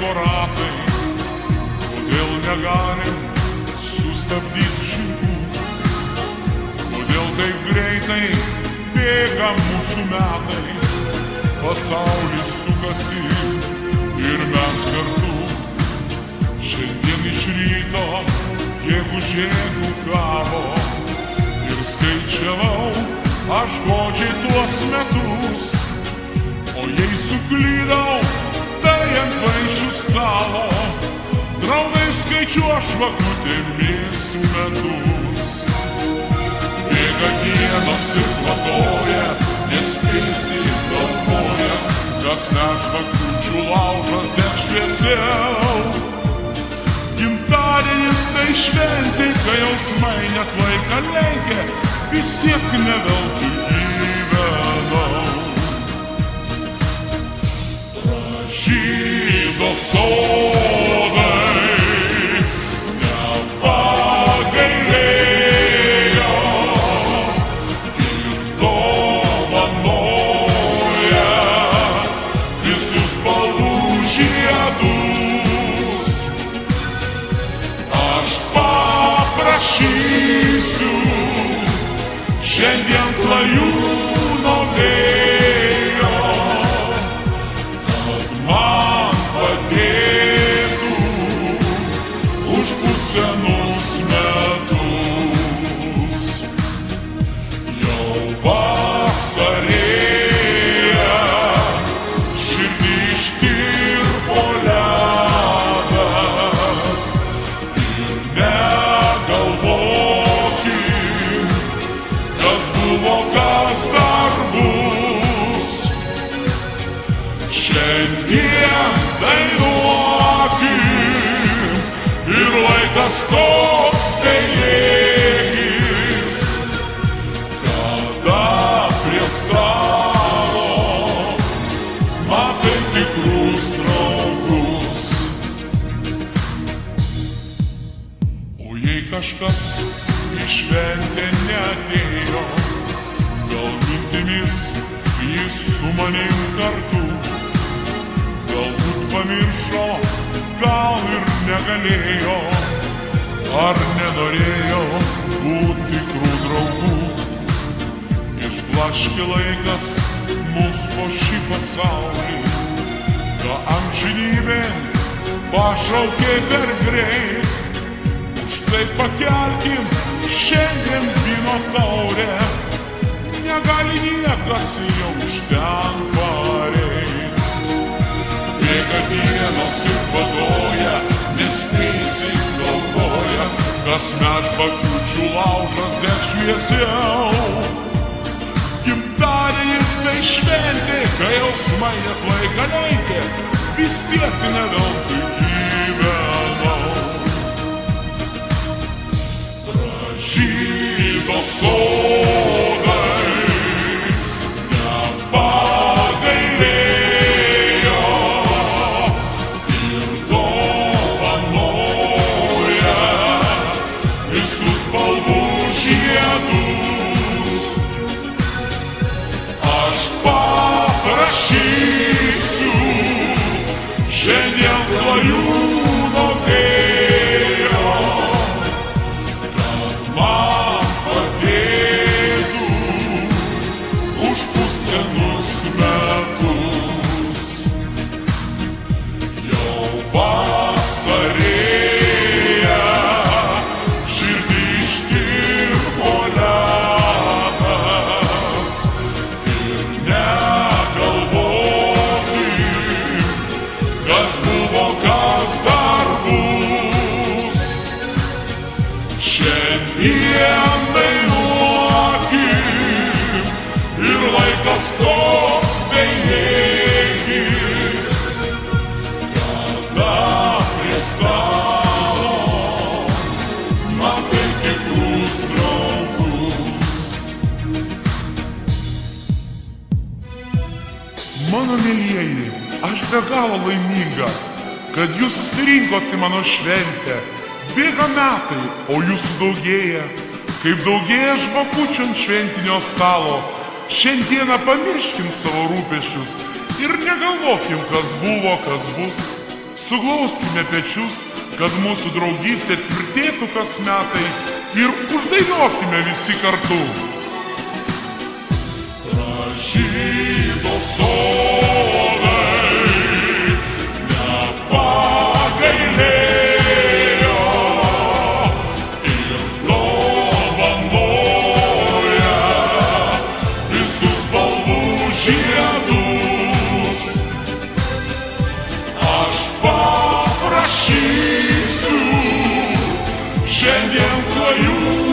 laiko ratai, kodėl negalim sustabdyti žirgų, kodėl taip greitai bėga mūsų metai, pasaulis sukasi ir mes kartu. Šiandien iš ryto gegužėnų gavo ir skaičiavau aš godžiai tuos metus, o jei suklydau, tai ant vaišių stalo draugai skaičiuoja žvakutėmis metus. Bėga dienos ir klatoja, nespėsi galvoja, kas net žvakučių laužas deg šviesiau. Gimtadienis tai šventė, kai jausmai net laiką lenkia, vis tiek ne veltui gyvenau. Pražydo sodai, nepagailėjo ir dovanoja visų spalvų žiedus. Aš paprašysiu šiandien klajūno vėjo, kad man padėtų užpūst senus metus. Jau vasarėja, širdį ištirpo ledas ir negalvokim, kas buvo, kas dar bus. Šiandien dainuokim ir laikas toks bejėgis, kada prie stalo matai tikrus draugus. O jei kažkas į šventę neatėjo, gal mintimis jis su manim kartu, galbūt pamiršo, gal ir negalėjo, ar nenorėjo būti tikrų draugų. Išblaškė laikas mus po šį pasaulį, ką amžinybėn pašaukė per greit. Štai pakelkim šiandien vyno taurę, negali niekas jau iš ten pareit. Bėga dienos ir vadoja, nespėsi galvoja, kasmet žvakučių laužas deg šviesiau. Gimtadienis tai šventė, kai jausmai net laiką lenkia, vis tiek ne veltui gyvenau. Pražydo sodai, nepagailėjo ir dovanoja visų spalvų žiedus. Aš paprašysiu šiandien klajūno vėjo, kad man padėtų užpūst senus metus. Jau vasarėja, širdį ištirpo ledas ir negalvokim, kas buvo, kas dar bus. Šiandien dainuokim ir laikas toks bejėgis, kada prie stalo matai tikrus draugus. Mano mėlyjeji, aš be galo laiminga, kad jūs susirinkot į mano šventę. Bėga metai, o jūsų daugėja, kaip daugėja žvakučių ant šventinio stalo. Šiandieną pamirškim savo rūpesčius ir negalvokim, kas buvo, kas bus. Suglauskime pečius, kad mūsų draugystė tvirtėtų kas metai ir uždainuokime visi kartu. Pražydo sodai, nepagailėjo ir dovanoja visus spalvų žiedus. Aš paprašysiu šiandien tuojau